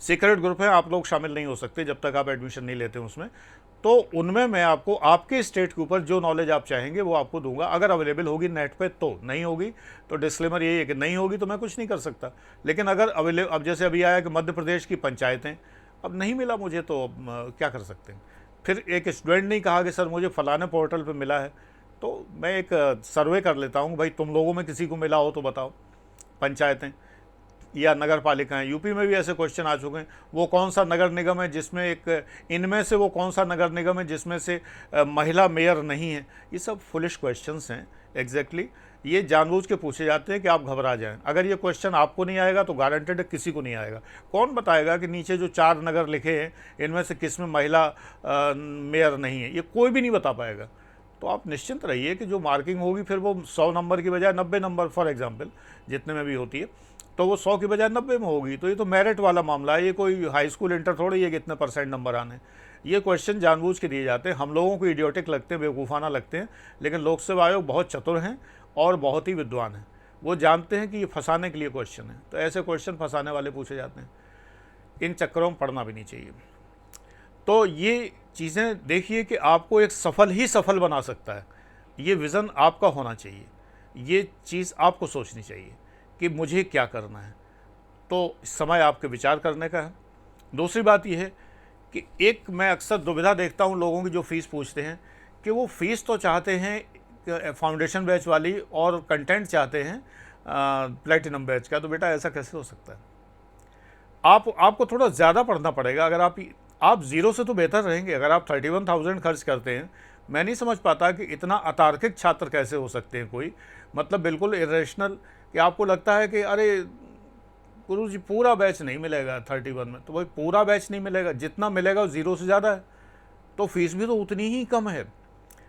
A: सीक्रेट ग्रुप है, आप लोग शामिल नहीं हो सकते जब तक आप एडमिशन नहीं लेते उसमें। तो उनमें मैं आपको आपके स्टेट के ऊपर जो नॉलेज आप चाहेंगे वो आपको दूंगा, अगर अवेलेबल होगी नेट पे तो। नहीं होगी तो डिस्क्लेमर यही है कि नहीं होगी तो मैं कुछ नहीं कर सकता। लेकिन अगर अवेलेबल, अब जैसे अभी आया कि मध्य प्रदेश की पंचायतें, अब नहीं मिला मुझे तो अब क्या कर सकते हैं। फिर एक स्टूडेंट ने कहा कि सर मुझे फ़लाने पोर्टल पर मिला है, तो मैं एक सर्वे कर लेता हूँ, भाई तुम लोगों में किसी को मिला हो तो बताओ। पंचायतें या नगर पालिकाएँ, यूपी में भी ऐसे क्वेश्चन आ चुके हैं, वो कौन सा नगर निगम है जिसमें एक, इनमें से वो कौन सा नगर निगम है जिसमें से महिला मेयर नहीं है। ये सब फुलिश क्वेश्चंस हैं। एग्जैक्टली ये जानबूझ के पूछे जाते हैं कि आप घबरा जाएं। अगर ये क्वेश्चन आपको नहीं आएगा तो गारंटेड किसी को नहीं आएगा। कौन बताएगा कि नीचे जो 4 नगर लिखे हैं इनमें से किस में महिला मेयर नहीं है, ये कोई भी नहीं बता पाएगा। तो आप निश्चिंत रहिए कि जो मार्किंग होगी फिर वो 100 नंबर की बजाय 90 नंबर, फॉर एग्जाम्पल जितने में भी होती है, तो वो 100 की बजाय 90 में होगी। तो ये तो मेरिट वाला मामला है, ये कोई हाई स्कूल इंटर थोड़ी है कि इतने % नंबर आने। ये क्वेश्चन जानबूझ के दिए जाते हैं, हम लोगों को इडियोटिक लगते हैं, बेवकूफ़ाना लगते हैं, लेकिन लोक सेवा आयोग बहुत चतुर हैं और बहुत ही विद्वान हैं। वो जानते हैं कि ये फंसाने के लिए क्वेश्चन है, तो ऐसे क्वेश्चन फंसाने वाले पूछे जाते हैं। इन चक्करों में पढ़ना भी नहीं चाहिए। तो ये चीज़ें देखिए कि आपको एक सफल ही सफल बना सकता है, ये विज़न आपका होना चाहिए, ये चीज़ आपको सोचनी चाहिए कि मुझे क्या करना है। तो समय आपके विचार करने का है। दूसरी बात यह है कि एक मैं अक्सर दुविधा देखता हूँ लोगों की जो फ़ीस पूछते हैं, कि वो फ़ीस तो चाहते हैं फाउंडेशन बैच वाली और कंटेंट चाहते हैं प्लेटिनम बैच का। तो बेटा ऐसा कैसे हो सकता है? आपको थोड़ा ज़्यादा पढ़ना पड़ेगा। अगर आप ज़ीरो से तो बेहतर रहेंगे। अगर आप 31,000 खर्च करते हैं, मैं नहीं समझ पाता कि इतना अतार्किक छात्र कैसे हो सकते हैं कोई, मतलब बिल्कुल इरेशनल, कि आपको लगता है कि अरे गुरुजी पूरा बैच नहीं मिलेगा 31 में। तो भाई पूरा बैच नहीं मिलेगा, जितना मिलेगा वो ज़ीरो से ज़्यादा है, तो फीस भी तो उतनी ही कम है।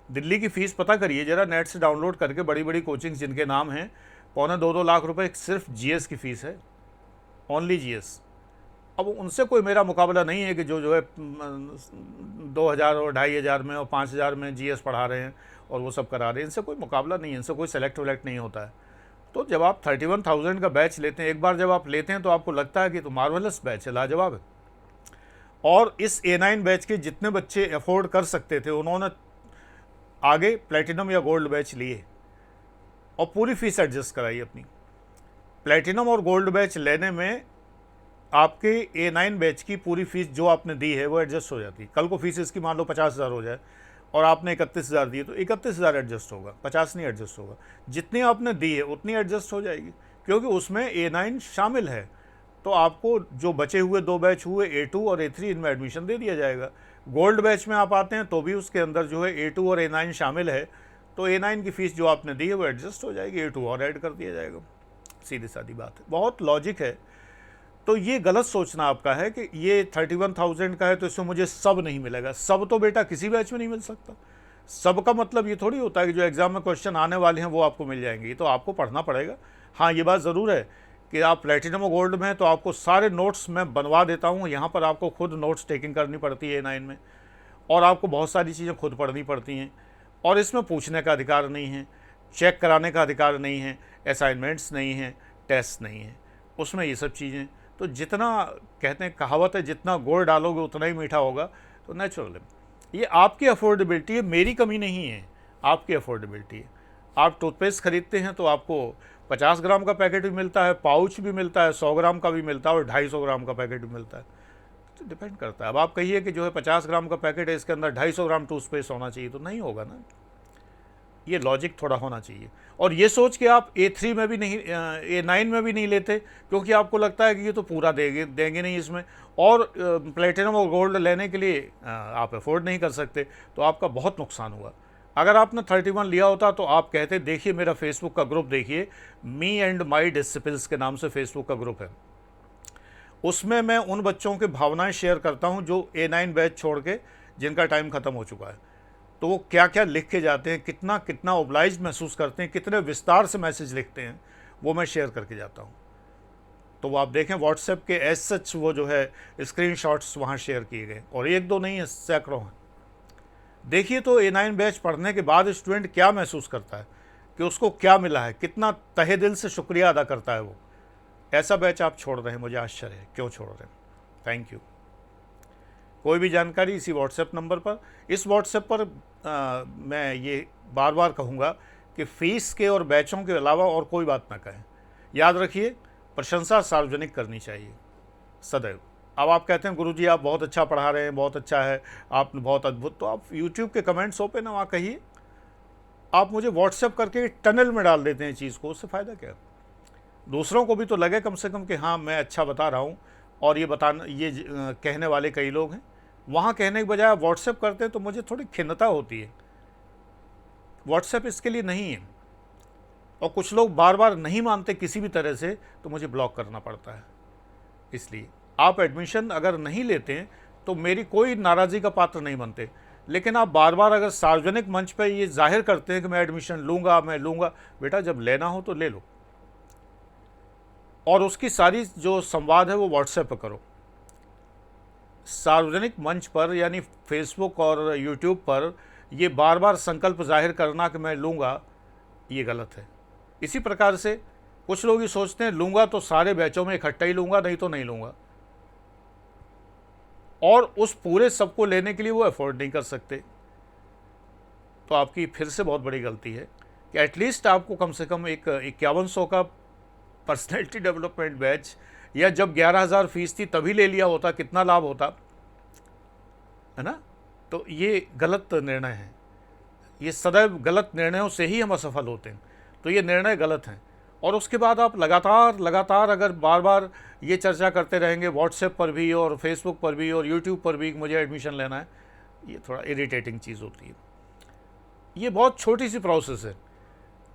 A: दिल्ली की फ़ीस पता करिए ज़रा, नेट से डाउनलोड करके, बड़ी बड़ी कोचिंग्स जिनके नाम हैं, 1.25-2 लाख रुपए सिर्फ जीएस की फ़ीस है, ओनली जीएस। अब उनसे कोई मेरा मुकाबला नहीं है कि जो है 2,000 और 2,500 में और 5,000 में जीएस पढ़ा रहे हैं और वो सब करा रहे हैं। इनसे कोई मुकाबला नहीं है, इनसे कोई सेलेक्ट वेलेक्ट नहीं होता है। तो जब आप 31,000 का बैच लेते हैं, एक बार जब आप लेते हैं तो आपको लगता है कि तो मार्वलस बैच है, लाजवाब है। और इस A9 बैच के जितने बच्चे अफोर्ड कर सकते थे उन्होंने आगे प्लेटिनम या गोल्ड बैच लिए और पूरी फीस एडजस्ट कराई अपनी। प्लेटिनम और गोल्ड बैच लेने में आपके A9 बैच की पूरी फीस जो आपने दी है वो एडजस्ट हो जाती है। कल को फीस इसकी मान लो 50,000 हो जाए और आपने 31,000 दिए तो 31,000 एडजस्ट होगा, 50 नहीं एडजस्ट होगा। जितनी आपने दी है उतनी एडजस्ट हो जाएगी, क्योंकि उसमें A9 शामिल है। तो आपको जो बचे हुए 2 बैच हुए A2 और A3 इनमें एडमिशन दे दिया जाएगा। गोल्ड बैच में आप आते हैं तो भी उसके अंदर जो है A2 और A9 शामिल है, तो A9 की फ़ीस जो आपने दी है वो एडजस्ट हो जाएगी, A2 और ऐड कर दिया जाएगा। सीधी सादी बात है, बहुत लॉजिक है। तो ये गलत सोचना आपका है कि ये 31,000 का है तो इसमें मुझे सब नहीं मिलेगा। सब तो बेटा किसी बैच में नहीं मिल सकता। सब का मतलब ये थोड़ी होता है कि जो एग्ज़ाम में क्वेश्चन आने वाले हैं वो आपको मिल जाएंगे, ये तो आपको पढ़ना पड़ेगा। हाँ, ये बात ज़रूर है कि आप प्लेटिनम और गोल्ड में हैं तो आपको सारे नोट्स मैं बनवा देता हूँ। यहाँ पर आपको खुद नोट्स टेकिंग करनी पड़ती है A9 में, और आपको बहुत सारी चीज़ें खुद पढ़नी पड़ती हैं, और इसमें पूछने का अधिकार नहीं है, चेक कराने का अधिकार नहीं है, असाइनमेंट्स नहीं हैं, टेस्ट नहीं है, उसमें ये सब चीज़ें। तो जितना कहते हैं, कहावत है, जितना गुड़ डालोगे उतना ही मीठा होगा। तो नेचुरल है, ये आपकी अफोर्डेबिलिटी है, मेरी कमी नहीं है, आपकी अफोर्डेबिलिटी है। आप टूथपेस्ट खरीदते हैं तो आपको 50 ग्राम का पैकेट भी मिलता है, पाउच भी मिलता है, 100 ग्राम का भी मिलता है, और 250 ग्राम का पैकेट भी मिलता है। तो डिपेंड करता है। अब आप कहिए कि जो है 50 ग्राम का पैकेट है, इसके अंदर 250 ग्राम टूथपेस्ट होना चाहिए, तो नहीं होगा ना। ये लॉजिक थोड़ा होना चाहिए। और ये सोच के आप A3 में भी नहीं, A9 में भी नहीं लेते, क्योंकि आपको लगता है कि ये तो पूरा देंगे नहीं इसमें, और प्लेटिनम और गोल्ड लेने के लिए आप अफोर्ड नहीं कर सकते, तो आपका बहुत नुकसान हुआ। अगर आपने 31 लिया होता तो आप कहते, देखिए मेरा फेसबुक का ग्रुप देखिए, मी एंड माई डिसिपल्स के नाम से फेसबुक का ग्रुप है, उसमें मैं उन बच्चों की भावनाएं शेयर करता हूं जो A9 बैच छोड़ के, जिनका टाइम ख़त्म हो चुका है। तो वो क्या क्या लिख के जाते हैं, कितना कितना ओब्लाइज्ड महसूस करते हैं, कितने विस्तार से मैसेज लिखते हैं, वो मैं शेयर करके जाता हूँ। तो वो आप देखें, व्हाट्सएप के एज सच वो जो है स्क्रीनशॉट्स वहाँ शेयर किए गए, और एक दो नहीं है, सैकड़ों हैं। देखिए तो A9 बैच पढ़ने के बाद स्टूडेंट क्या महसूस करता है, कि उसको क्या मिला है, कितना तहे दिल से शुक्रिया अदा करता है वो। ऐसा बैच आप छोड़ रहे हैं, मुझे आश्चर्य है क्यों छोड़ रहे हैं। Thank you. कोई भी जानकारी इसी व्हाट्सएप नंबर पर, इस व्हाट्सएप पर मैं ये बार बार कहूँगा कि फ़ीस के और बैचों के अलावा और कोई बात ना कहें। याद रखिए, प्रशंसा सार्वजनिक करनी चाहिए सदैव। अब आप कहते हैं गुरुजी आप बहुत अच्छा पढ़ा रहे हैं, बहुत अच्छा है, आप बहुत अद्भुत, तो आप यूट्यूब के कमेंट्स ओपन है, वहाँ कहिए। आप मुझे व्हाट्सएप करके टनल में डाल देते हैं चीज़ को, उससे फ़ायदा क्या। दूसरों को भी तो लगे कम से कम कि हाँ मैं अच्छा बता रहा हूँ, और ये बताना, ये कहने वाले कई लोग हैं। वहाँ कहने के बजाय आप व्हाट्सएप करते हैं तो मुझे थोड़ी खिन्नता होती है। व्हाट्सएप इसके लिए नहीं है, और कुछ लोग बार बार नहीं मानते किसी भी तरह से, तो मुझे ब्लॉक करना पड़ता है। इसलिए आप एडमिशन अगर नहीं लेते हैं तो मेरी कोई नाराज़गी का पात्र नहीं बनते, लेकिन आप बार बार अगर सार्वजनिक मंच पर ये जाहिर करते हैं कि मैं एडमिशन लूँगा, मैं लूँगा, बेटा जब लेना हो तो ले लो, और उसकी सारी जो संवाद है वो व्हाट्सएप पर करो। सार्वजनिक मंच पर यानी फेसबुक और यूट्यूब पर ये बार बार संकल्प जाहिर करना कि मैं लूँगा, ये गलत है। इसी प्रकार से कुछ लोग ये सोचते हैं लूँगा तो सारे बैचों में इकट्ठा ही लूँगा, नहीं तो नहीं लूँगा, और उस पूरे सबको लेने के लिए वो अफोर्ड नहीं कर सकते। तो आपकी फिर से बहुत बड़ी गलती है कि एटलीस्ट आपको कम से कम एक 5100 का पर्सनैलिटी डेवलपमेंट बैच, या जब 11,000 फीस थी तभी ले लिया होता, कितना लाभ होता है ना। तो ये गलत निर्णय है, ये सदैव गलत निर्णयों से ही हम असफल होते हैं। तो ये निर्णय गलत हैं, और उसके बाद आप लगातार अगर बार बार ये चर्चा करते रहेंगे व्हाट्सएप पर भी और फेसबुक पर भी और यूट्यूब पर भी कि मुझे एडमिशन लेना है, ये थोड़ा इरिटेटिंग चीज़ होती है। ये बहुत छोटी सी प्रोसेस है,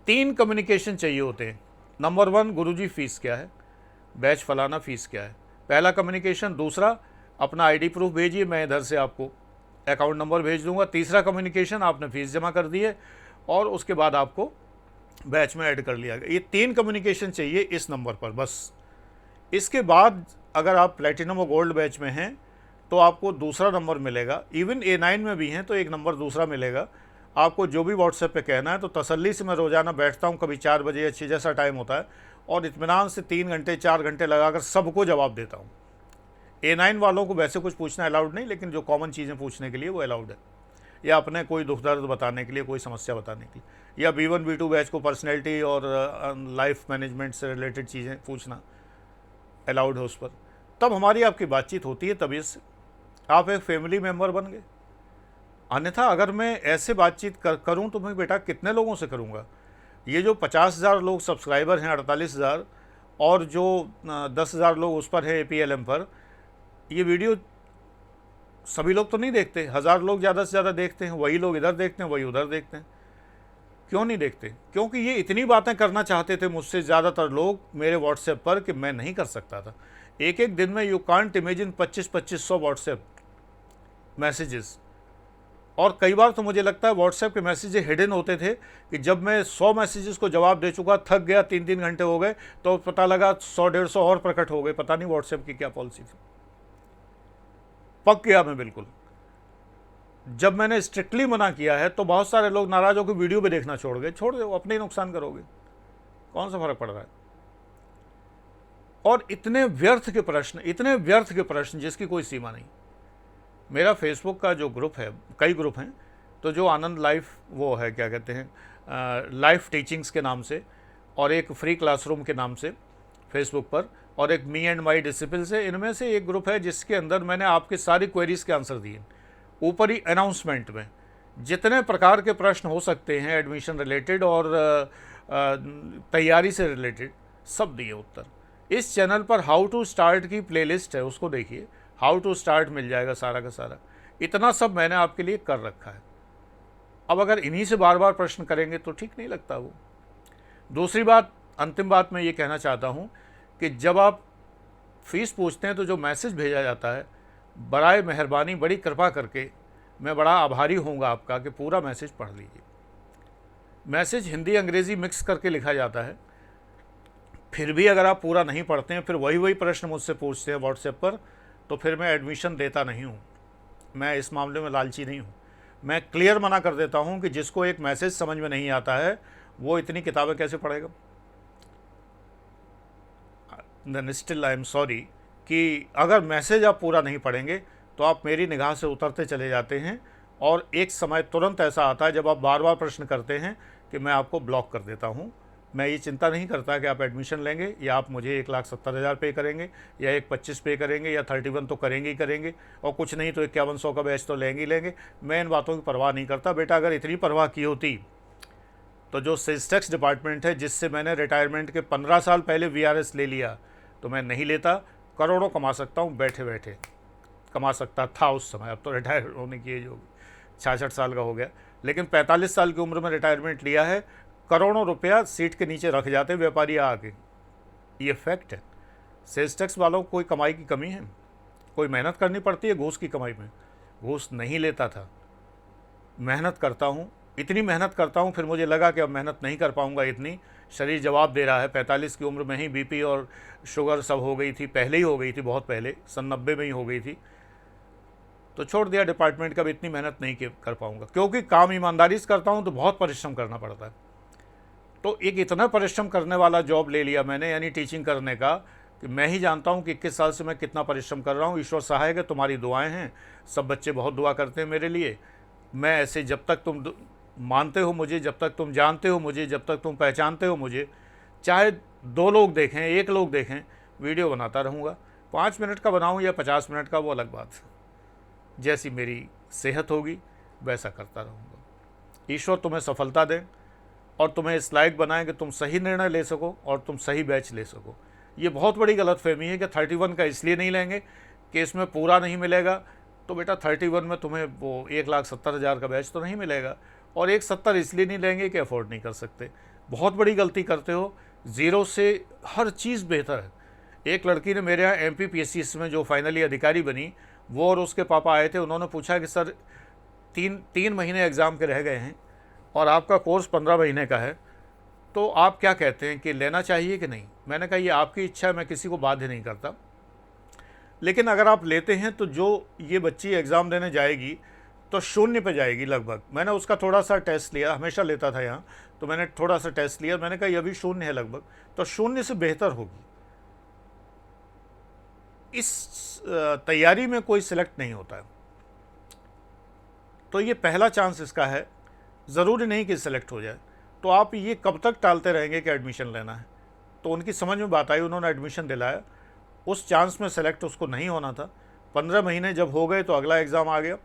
A: 3 कम्युनिकेशन चाहिए होते हैं। नंबर 1, गुरुजी फ़ीस क्या है, बैच फलाना फ़ीस क्या है, पहला कम्युनिकेशन। दूसरा, अपना आईडी प्रूफ भेजिए, मैं इधर से आपको अकाउंट नंबर भेज दूंगा। तीसरा कम्युनिकेशन, आपने फ़ीस जमा कर दी है और उसके बाद आपको बैच में ऐड कर लिया गया। ये 3 कम्युनिकेशन चाहिए इस नंबर पर बस। इसके बाद अगर आप प्लेटिनम और गोल्ड बैच में हैं तो आपको दूसरा नंबर मिलेगा। इवन A9 में भी हैं तो एक नंबर दूसरा मिलेगा। आपको जो भी व्हाट्सएप पे कहना है तो तसल्ली से मैं रोज़ाना बैठता हूँ, कभी 4 बजे या 6 जैसा टाइम होता है, और इत्मीनान से 3 घंटे 4 घंटे लगाकर सबको जवाब देता हूँ। A9 वालों को वैसे कुछ पूछना अलाउड नहीं, लेकिन जो कॉमन चीज़ें पूछने के लिए वो अलाउड है, या अपने कोई दुख दर्द बताने के लिए, कोई समस्या बताने के लिए, या B1 B2 बैच को पर्सनैलिटी और लाइफ मैनेजमेंट से रिलेटेड चीज़ें पूछना अलाउड है उस पर। तब हमारी आपकी बातचीत होती है, तभी से आप एक फैमिली मेम्बर बन गए। अन्यथा अगर मैं ऐसे बातचीत करूं तो मैं बेटा कितने लोगों से करूंगा। ये जो 50,000 लोग सब्सक्राइबर हैं, 48,000, और जो 10,000 लोग उस पर है APLM पर, ये वीडियो सभी लोग तो नहीं देखते, 1000 लोग ज़्यादा से ज़्यादा देखते हैं, वही लोग इधर देखते हैं, वही उधर देखते हैं। क्यों नहीं देखते? क्योंकि ये इतनी बातें करना चाहते थे मुझसे ज़्यादातर लोग मेरे व्हाट्सएप पर कि मैं नहीं कर सकता था। एक एक दिन में you can't imagine 2500 WhatsApp messages, और कई बार तो मुझे लगता है व्हाट्सएप के मैसेजेस हिडन होते थे कि जब मैं 100 मैसेजेस को जवाब दे चुका, थक गया, 3-3 घंटे हो गए, तो पता लगा 100-150 और प्रकट हो गए। पता नहीं व्हाट्सएप की क्या पॉलिसी थी। पक गया मैं बिल्कुल। जब मैंने स्ट्रिक्टली मना किया है तो बहुत सारे लोग नाराज होकर वीडियो भी देखना छोड़ गए। छोड़ दो, अपने ही नुकसान करोगे, कौन सा फर्क पड़ रहा है। और इतने व्यर्थ के प्रश्न जिसकी कोई सीमा नहीं। मेरा फेसबुक का जो ग्रुप है, कई ग्रुप हैं, तो जो आनंद लाइफ, वो है क्या कहते हैं, लाइफ टीचिंग्स के नाम से, और एक फ्री क्लासरूम के नाम से फेसबुक पर, और एक मी एंड माई डिसिपल्स है। इनमें से एक ग्रुप है जिसके अंदर मैंने आपके सारी क्वेरीज के आंसर दिए। ऊपर ही अनाउंसमेंट में जितने प्रकार के प्रश्न हो सकते हैं एडमिशन रिलेटेड और तैयारी से रिलेटेड, सब दिए उत्तर। इस चैनल पर हाउ टू स्टार्ट की प्लेलिस्ट है, उसको देखिए, हाउ टू स्टार्ट मिल जाएगा सारा का सारा। इतना सब मैंने आपके लिए कर रखा है। अब अगर इन्हीं से बार बार प्रश्न करेंगे तो ठीक नहीं लगता वो। दूसरी बात, अंतिम बात मैं ये कहना चाहता हूँ कि जब आप फीस पूछते हैं तो जो मैसेज भेजा जाता है, बराए मेहरबानी, बड़ी कृपा करके मैं बड़ा आभारी होऊंगा आपका कि पूरा मैसेज पढ़ लीजिए। मैसेज हिंदी अंग्रेज़ी मिक्स करके लिखा जाता है, फिर भी अगर आप पूरा नहीं पढ़ते हैं, फिर वही प्रश्न मुझसे पूछते हैं व्हाट्सएप पर, तो फिर मैं एडमिशन देता नहीं हूँ। मैं इस मामले में लालची नहीं हूँ। मैं क्लियर मना कर देता हूँ कि जिसको एक मैसेज समझ में नहीं आता है वो इतनी किताबें कैसे पढ़ेगा। Then still I am sorry कि अगर मैसेज आप पूरा नहीं पढ़ेंगे तो आप मेरी निगाह से उतरते चले जाते हैं, और एक समय तुरंत ऐसा आता है जब आप बार बार प्रश्न करते हैं कि मैं आपको ब्लॉक कर देता हूँ। मैं ये चिंता नहीं करता कि आप एडमिशन लेंगे या आप मुझे 1,70,000 पे करेंगे या 1,25 पे करेंगे या 31 तो करेंगे ही करेंगे, और कुछ नहीं तो 5100 का बैच तो लेंगे ही लेंगे। मैं इन बातों की परवाह नहीं करता। बेटा, अगर इतनी परवाह की होती तो जो सेल्स टैक्स डिपार्टमेंट है, जिससे मैंने रिटायरमेंट के 15 साल पहले VRS ले लिया, तो मैं नहीं लेता। करोड़ों कमा सकता हूँ, बैठे बैठे कमा सकता था उस समय। अब तो रिटायर होने की एज होगी, 66 साल का हो गया, लेकिन 45 साल की उम्र में रिटायरमेंट लिया है। करोड़ों रुपया सीट के नीचे रख जाते व्यापारी आके, ये फैक्ट है। सेल्स टैक्स वालों को कोई कमाई की कमी है? कोई मेहनत करनी पड़ती है घूस की कमाई में? घूस नहीं लेता था, मेहनत करता हूँ, इतनी मेहनत करता हूँ, फिर मुझे लगा कि अब मेहनत नहीं कर पाऊँगा इतनी, शरीर जवाब दे रहा है। 45 की उम्र में ही BP और शुगर सब हो गई थी, पहले ही हो गई थी, बहुत पहले, सन 90 में ही हो गई थी, तो छोड़ दिया डिपार्टमेंट का। अब इतनी मेहनत नहीं कर पाऊँगा, क्योंकि काम ईमानदारी से करता हूँ तो बहुत परिश्रम करना पड़ता है। तो एक इतना परिश्रम करने वाला जॉब ले लिया मैंने, यानी टीचिंग करने का, कि मैं ही जानता हूँ कि 21 साल से मैं कितना परिश्रम कर रहा हूँ। ईश्वर सहायक है, तुम्हारी दुआएं हैं, सब बच्चे बहुत दुआ करते हैं मेरे लिए। मैं ऐसे, जब तक तुम मानते हो मुझे, जब तक तुम जानते हो मुझे, जब तक तुम पहचानते हो मुझे, चाहे 2 लोग देखें, 1 लोग देखें, वीडियो बनाता रहूँगा। 5 मिनट का बनाऊँ या 50 मिनट का, वो अलग बात है। जैसी मेरी सेहत होगी वैसा करता रहूँगा। ईश्वर तुम्हें सफलता दें और तुम्हें इस लायक बनाएं कि तुम सही निर्णय ले सको और तुम सही बैच ले सको। ये बहुत बड़ी गलतफहमी है कि 31 का इसलिए नहीं लेंगे कि इसमें पूरा नहीं मिलेगा। तो बेटा, 31 में तुम्हें वो 1,70,000 का बैच तो नहीं मिलेगा, और 1,70 इसलिए नहीं लेंगे कि अफोर्ड नहीं कर सकते। बहुत बड़ी गलती करते हो। ज़ीरो से हर चीज़ बेहतर है। एक लड़की ने मेरे यहाँ MPPSC में जो फाइनली अधिकारी बनी, वो और उसके पापा आए थे। उन्होंने पूछा कि सर, 3 महीने एग्ज़ाम के रह गए हैं और आपका कोर्स 15 महीने का है, तो आप क्या कहते हैं कि लेना चाहिए कि नहीं? मैंने कहा ये आपकी इच्छा है, मैं किसी को बाध्य नहीं करता, लेकिन अगर आप लेते हैं तो जो ये बच्ची एग्ज़ाम देने जाएगी तो 0 पे जाएगी लगभग। मैंने उसका थोड़ा सा टेस्ट लिया, हमेशा लेता था यहाँ, तो मैंने थोड़ा सा टेस्ट लिया। मैंने कहा ये अभी 0 है लगभग, तो 0 से बेहतर होगी। इस तैयारी में कोई सिलेक्ट नहीं होता है, तो ये पहला चांस इसका है। ज़रूरी नहीं कि सिलेक्ट हो जाए। तो आप ये कब तक टालते रहेंगे कि एडमिशन लेना है? तो उनकी समझ में बात आई, उन्होंने एडमिशन दिलाया। उस चांस में सेलेक्ट उसको नहीं होना था। 15 महीने जब हो गए तो अगला एग्ज़ाम आ गया,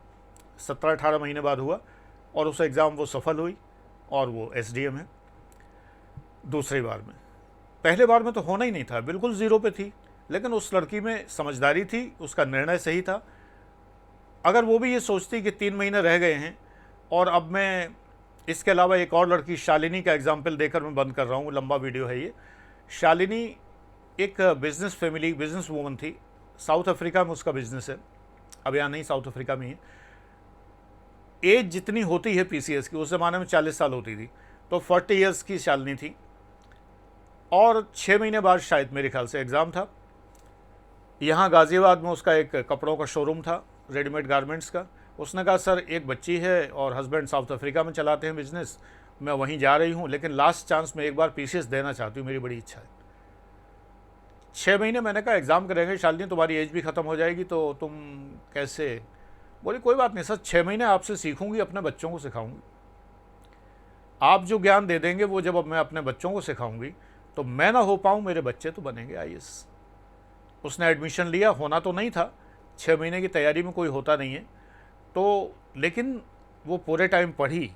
A: 17-18 महीने बाद हुआ, और उस एग्ज़ाम वो सफल हुई और वो SDM है दूसरी बार में। पहले बार में तो होना ही नहीं था, बिल्कुल ज़ीरो पे थी, लेकिन उस लड़की में समझदारी थी, उसका निर्णय सही था। अगर वो भी ये सोचती कि 3 महीने रह गए हैं, और अब मैं इसके अलावा एक और लड़की शालिनी का एग्जाम्पल देकर मैं बंद कर रहा हूँ, लंबा वीडियो है ये। शालिनी एक बिजनेस वूमन थी, साउथ अफ्रीका में उसका बिजनेस है, अब यहाँ नहीं, साउथ अफ्रीका में ही है। एज जितनी होती है पीसीएस की, उस ज़माने में 40 साल होती थी, तो 40 ईयर्स की शालिनी थी। और 6 महीने बाद शायद मेरे ख्याल से एग्ज़ाम था। यहाँ गाज़ियाबाद में उसका एक कपड़ों का शोरूम था, रेडीमेड गारमेंट्स का। उसने कहा सर एक बच्ची है और हस्बैंड साउथ अफ्रीका में चलाते हैं बिज़नेस, मैं वहीं जा रही हूँ, लेकिन लास्ट चांस में एक बार पीसीएस देना चाहती हूँ, मेरी बड़ी इच्छा है। 6 महीने मैंने कहा एग्ज़ाम करेंगे शालिनी, तुम्हारी एज भी ख़त्म हो जाएगी, तो तुम कैसे? बोली कोई बात नहीं सर, 6 महीने आपसे सीखूंगी, अपने बच्चों को सिखाऊंगी। आप जो ज्ञान दे देंगे वो जब अब मैं अपने बच्चों को सिखाऊंगी, तो मैं ना हो पाऊँ, मेरे बच्चे तो बनेंगे आईएएस। उसने एडमिशन लिया, होना तो नहीं था, 6 महीने की तैयारी में कोई होता नहीं है, तो लेकिन वो पूरे टाइम पढ़ी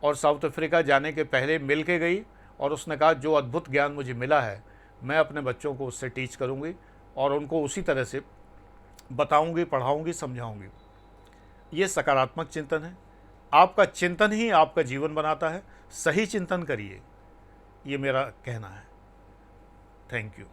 A: और साउथ अफ्रीका जाने के पहले मिल के गई, और उसने कहा जो अद्भुत ज्ञान मुझे मिला है मैं अपने बच्चों को उससे टीच करूँगी और उनको उसी तरह से बताऊँगी, पढ़ाऊँगी, समझाऊँगी। ये सकारात्मक चिंतन है। आपका चिंतन ही आपका जीवन बनाता है। सही चिंतन करिए, ये मेरा कहना है। Thank you.